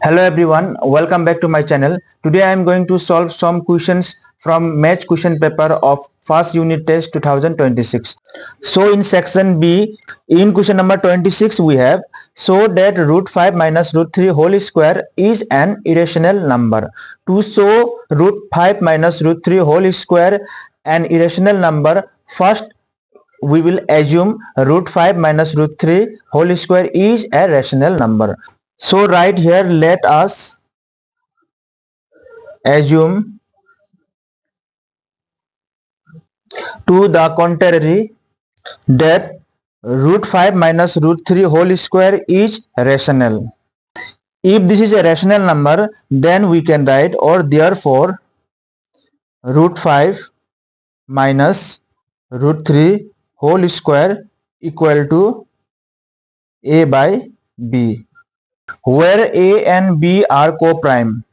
Hello everyone, welcome back to my channel. Today I am going to solve some questions from Match question paper of first unit test 2026. So in section B, in question number 26 we have, show that root 5 minus root 3 whole square is an irrational number. To show root 5 minus root 3 whole square an irrational number, first we will assume root 5 minus root 3 whole square is a rational number. So right here let us assume to the contrary that root 5 minus root 3 whole square is rational. If this is a rational number, then we can write, or therefore root 5 minus root 3 whole square equal to a by b, where a and b are co-prime.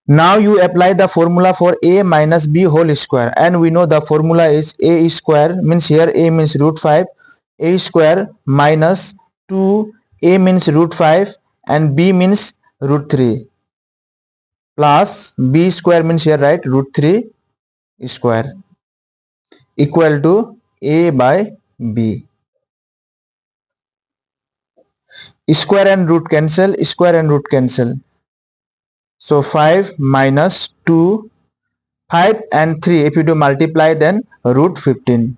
Now you apply the formula for a minus b whole square, and we know the formula is a square, means here a means root 5, a square minus 2, a means root 5 and b means root 3, plus b square means here right root 3 square equal to a by b. Square and root cancel, square and root cancel. So 5 minus 2, 5 and 3, if you do multiply, then root 15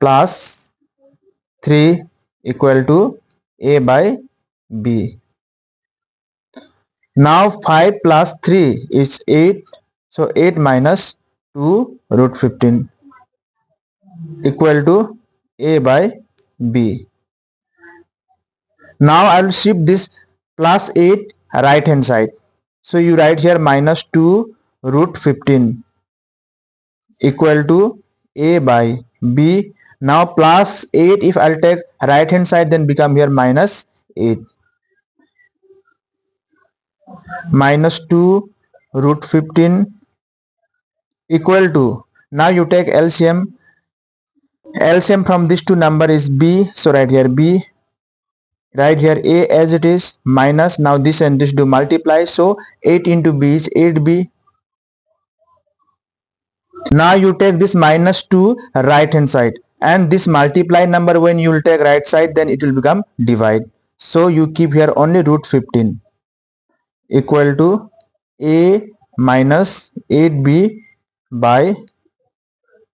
plus 3 equal to a by b. Now 5 plus 3 is 8, so 8 minus 2 root 15 equal to a by b. Now I will shift this plus 8 right hand side, so you write here minus 2 root 15 equal to a by b. Now plus 8, if I'll take right hand side, then become here minus 8. Minus 2 root 15 equal to, now you take LCM. LCM from these two number is b, so right here b, right here a as it is, minus, now this and this do multiply, so 8 into b is 8b. Now you take this minus 2 right hand side, and this multiply number when you will take right side, then it will become divide, so you keep here only root 15 equal to a minus 8b by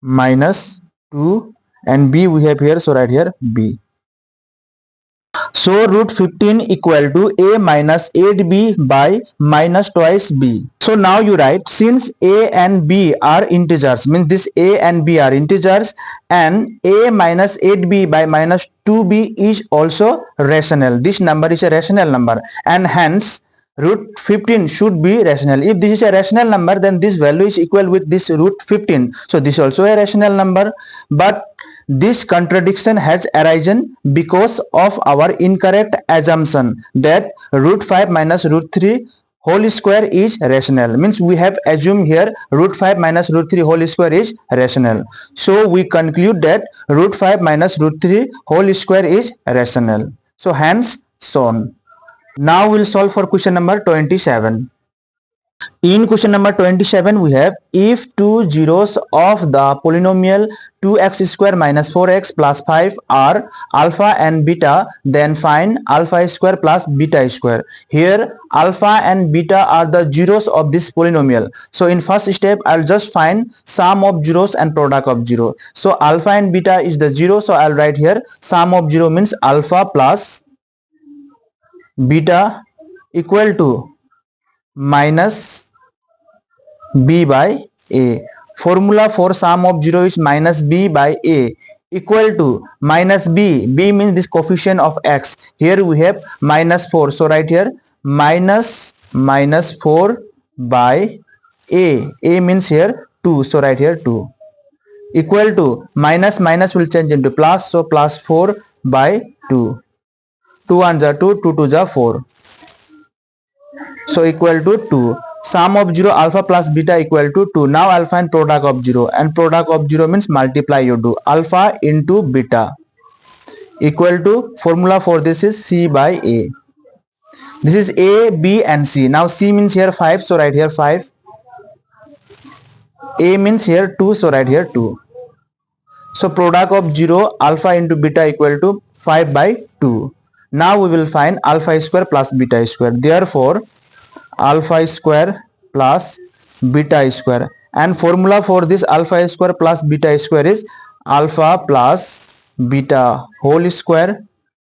minus 2, and b we have here, so right here b. So root 15 equal to a minus 8b by minus twice b. So now you write, since a and b are integers, means this a and b are integers, and a minus 8b by minus 2b is also rational. This number is a rational number, and hence root 15 should be rational. If this is a rational number, then this value is equal with this root 15. So this is also a rational number, but this contradiction has arisen because of our incorrect assumption that root 5 minus root 3 whole square is rational. Means we have assumed here root 5 minus root 3 whole square is rational. So we conclude that root 5 minus root 3 whole square is rational. So hence shown. Now we'll solve for question number 27. In question number 27 we have, if two zeros of the polynomial 2x square minus 4x plus 5 are alpha and beta, then find alpha square plus beta square. Here alpha and beta are the zeros of this polynomial. So in first step I'll just find sum of zeros and product of zero. So alpha and beta is the zero, so I'll write here sum of zero means alpha plus beta equal to minus b by a. Formula for sum of 0 is minus b by a equal to minus b. B means this coefficient of x. Here we have minus 4. So right here minus 4 by a. A means here 2. So right here 2 equal to minus will change into plus. So plus 4 by 2. 2 1s are 2, 2 2s are 4. So equal to 2. Sum of 0 alpha plus beta equal to 2. Now I'll find product of 0, and product of 0 means multiply, you do alpha into beta equal to, formula for this is c by a. This is A, B and C. Now C means here 5, so write here 5. A means here 2, so write here 2. So product of 0 alpha into beta equal to 5 by 2. Now we will find alpha square plus beta square. Therefore alpha square plus beta square, and formula for this alpha square plus beta square is alpha plus beta whole square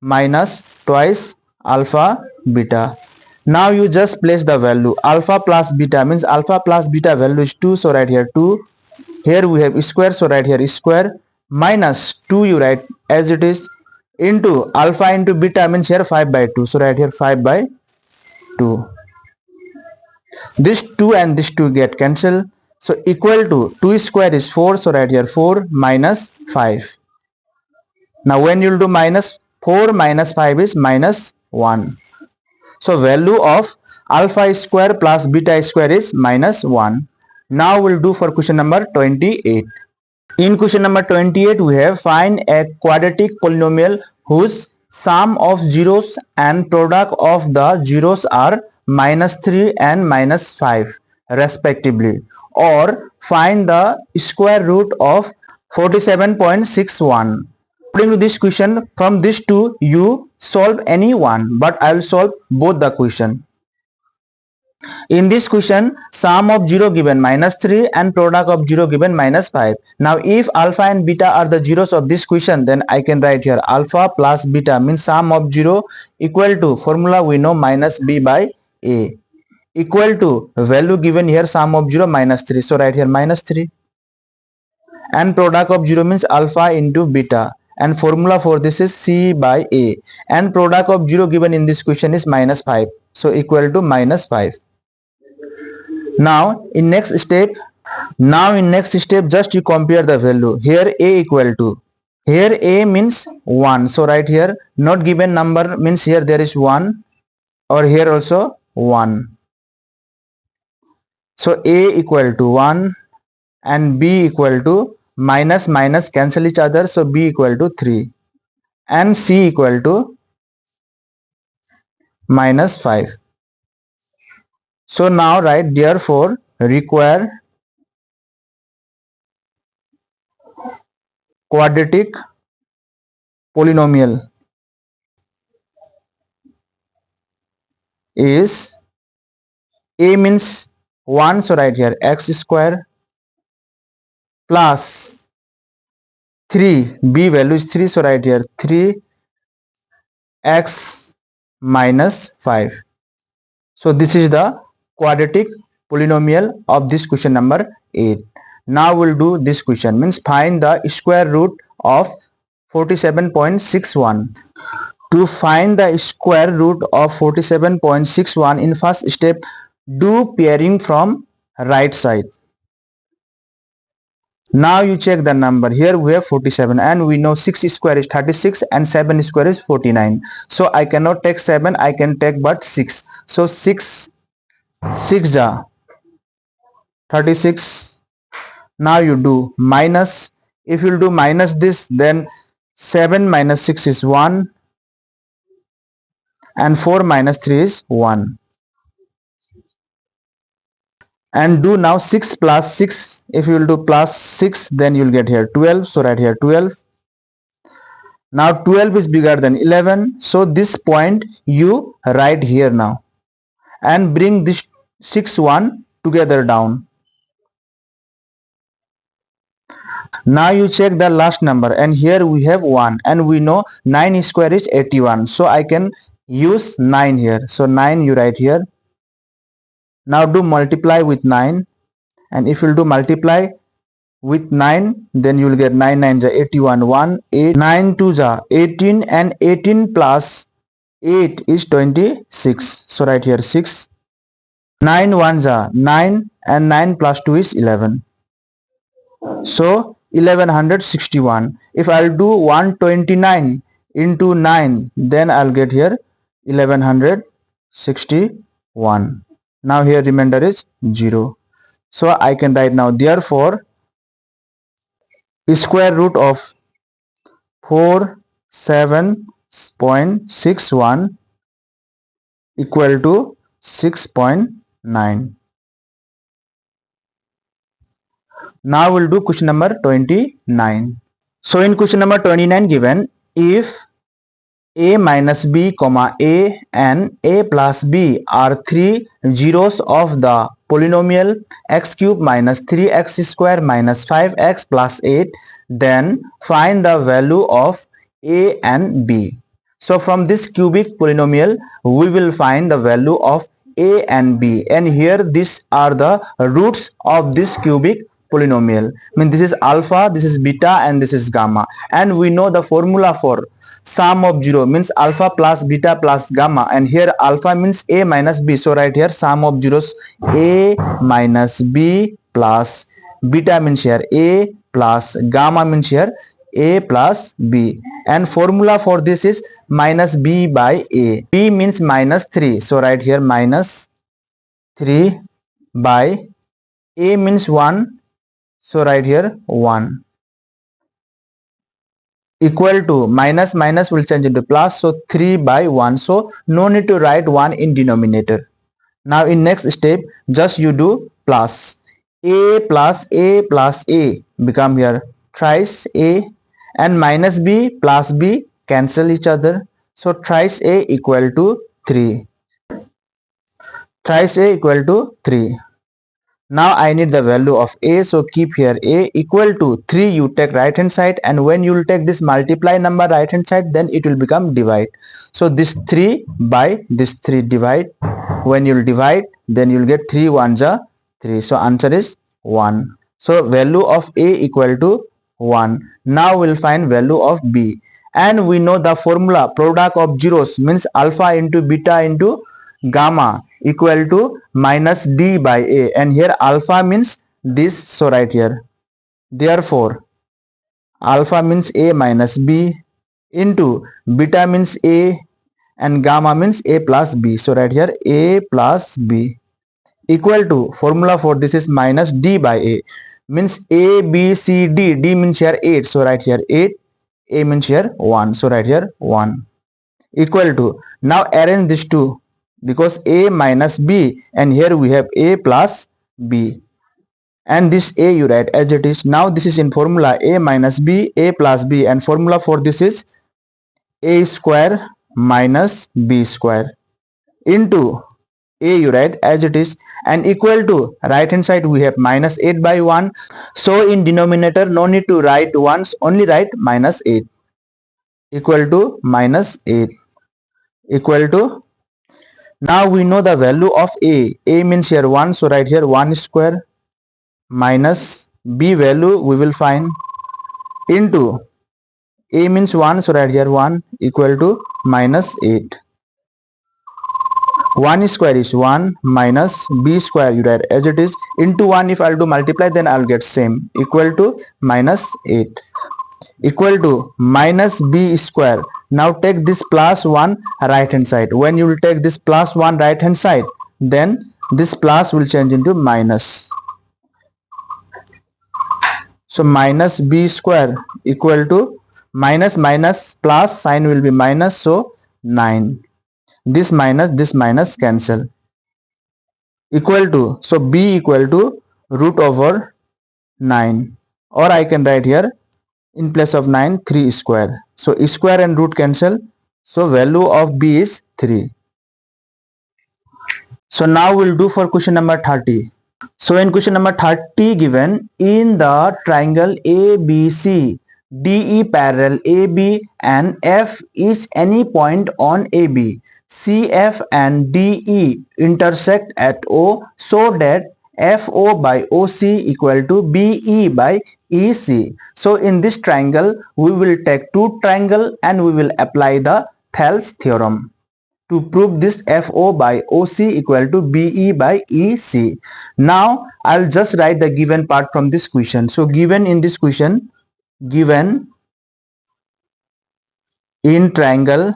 minus twice alpha beta. Now you just place the value. Alpha plus beta means alpha plus beta value is 2, so write here 2. Here we have square, so write here square, minus 2 you write as it is, into alpha into beta means here 5 by 2, so write here 5 by 2. This 2 and this 2 get cancelled, so equal to 2 square is 4, so write here 4 minus 5. Now when you will do minus 4 minus 5 is minus 1. So value of alpha square plus beta square is minus 1. Now we'll do for question number 28. In question number 28 we have find a quadratic polynomial whose sum of zeros and product of the zeros are minus 3 and minus 5 respectively, or find the square root of 47.61. According to this question, from these two you solve any one, but I will solve both the question. In this question, sum of 0 given minus 3 and product of 0 given minus 5. Now if alpha and beta are the zeros of this question, then I can write here alpha plus beta means sum of 0 equal to, formula we know, minus b by a, equal to value given here sum of 0 minus 3, so write here minus 3, and product of 0 means alpha into beta, and formula for this is c by a, and product of 0 given in this question is minus 5, so equal to minus 5. Now in next step just you compare the value. Here a equal to, here a means 1, so right here not given number means here there is 1, or here also 1, so a equal to 1, and b equal to, minus minus cancel each other, so b equal to 3, and c equal to minus 5. So now write therefore require quadratic polynomial is, a means 1, so write here x square plus 3, b value is 3, so write here 3x minus 5. So this is the quadratic polynomial of this question number 8. Now we'll do this question, means find the square root of 47.61. To find the square root of 47.61, in first step do pairing from right side. Now you check the number. Here we have 47, and we know 6 square is 36 and 7 square is 49. So I cannot take 7, I can take but 6. So 6 ja 36. Now you do minus. If you do minus this, then 7 minus 6 is 1, and 4 minus 3 is 1. And do now 6 plus 6. If you will do plus 6, then you will get here 12, so write here 12. Now 12 is bigger than 11, so this point you write here now, and bring this 6 1 together down. Now you check the last number, and here we have 1, and we know 9 square is 81, so I can use 9 here, so 9 you write here. Now do multiply with 9, and if you do multiply with 9, then you will get 9 9 ja 81, 1 8 9 2 ja 18, and 18 plus 8 is 26, so write here 6. 9 1 ja 9, and 9 plus 2 is 11, so 1161. If I'll do 129 into 9, then I'll get here 1161. Now here remainder is 0, so I can write now therefore square root of 47.61 equal to 6.9. Now we'll do question number 29. So in question number 29 given, if a minus b comma a and a plus b are three zeros of the polynomial x cube minus 3x square minus 5x plus 8, then find the value of a and b. So from this cubic polynomial we will find the value of a and b, and here these are the roots of this cubic polynomial. I mean, this is alpha, this is beta, and this is gamma, and we know the formula for sum of 0 means alpha plus beta plus gamma, and here alpha means a minus b, so right here sum of zeros a minus b plus beta means here a plus gamma means here a plus b, and formula for this is minus b by a. B means minus 3, so right here minus 3 by a means 1, so right here 1, equal to minus minus will change into plus, so 3 by 1, so no need to write 1 in denominator. Now in next step just you do plus a plus a plus a become here thrice a, and minus b plus b cancel each other, so thrice a equal to 3, thrice a equal to 3. Now I need the value of a, so keep here a equal to 3, you take right hand side, and when you will take this multiply number right hand side, then it will become divide. So this 3 by this 3 divide, when you will divide then you will get 3 ones are 3, so answer is 1. So value of a equal to 1. Now we will find value of b, and we know the formula product of zeros means alpha into beta into gamma equal to minus d by a, and here alpha means this, so right here therefore alpha means a minus b into beta means a and gamma means a plus b, so right here a plus b equal to formula for this is minus d by a, means a b c d, d means here 8, so right here 8, a means here 1, so right here 1 equal to, now arrange these two because a minus b, and here we have a plus b, and this a you write as it is. Now this is in formula a minus b, a plus b, and formula for this is a square minus b square into a you write as it is, and equal to right hand side we have minus 8 by 1, so in denominator no need to write ones, only write minus 8 equal to minus 8 equal to, now we know the value of a. A means here 1, so right here 1 square minus b value we will find into a means 1, so right here 1 equal to minus 8. 1 square is 1 minus b square you write as it is into 1, if I'll do multiply then I'll get same equal to minus 8 equal to minus b square. Now take this plus 1 right hand side, when you will take this plus 1 right hand side then this plus will change into minus, so minus b square equal to minus minus plus sign will be minus, so 9, this minus cancel equal to, so b equal to root over 9, or I can write here in place of 9 3 square, so square and root cancel, so value of b is 3. So now we'll do for question number 30. So in question number 30 given, in the triangle ABC DE parallel AB and F is any point on AB, CF and DE intersect at O, so that FO by OC equal to BE by EC. So in this triangle we will take two triangle and we will apply the Thales theorem to prove this FO by OC equal to BE by EC. Now I'll just write the given part from this question. So given in this question, given in triangle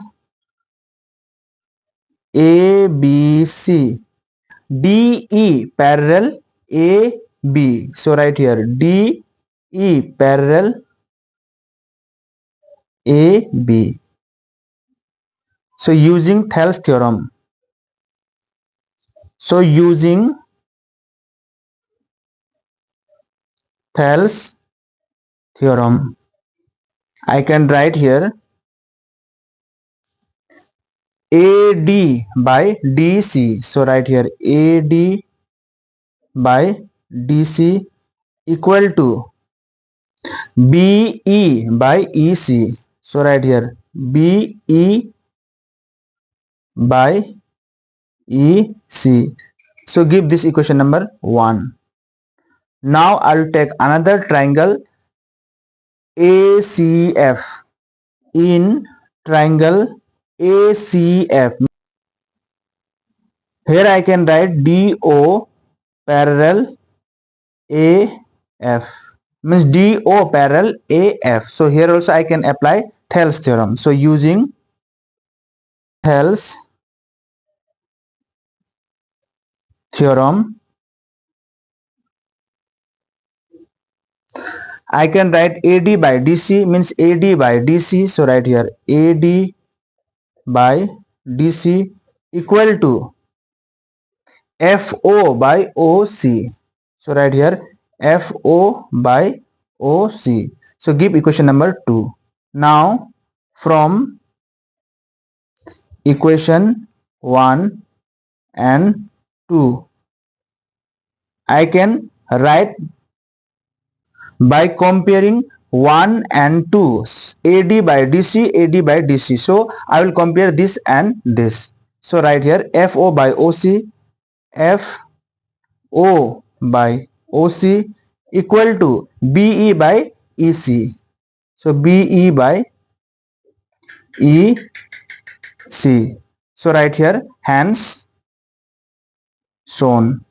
ABC DE parallel AB, so right here DE parallel AB. So using Thales theorem, So using Thales theorem, I can write here AD by DC. So write here AD by DC equal to BE by EC. So write here BE by EC. So give this equation number 1. Now I'll take another triangle ACF. In triangle ACF, here I can write DO parallel AF, means DO parallel AF. So here also I can apply Thales theorem. So using Thales theorem, I can write AD by DC, means AD by DC. So right here AD by DC equal to FO by OC. So right here FO by OC. So give equation number 2. Now from equation 1 and 2, I can write by comparing 1 and 2, AD by DC, AD by DC. So I will compare this and this. So right here FO by OC, FO by OC equal to BE by EC. So BE by EC. So right here hence shown.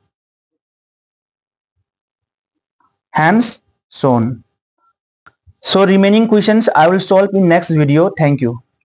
Hence shown. So remaining questions I will solve in next video. Thank you.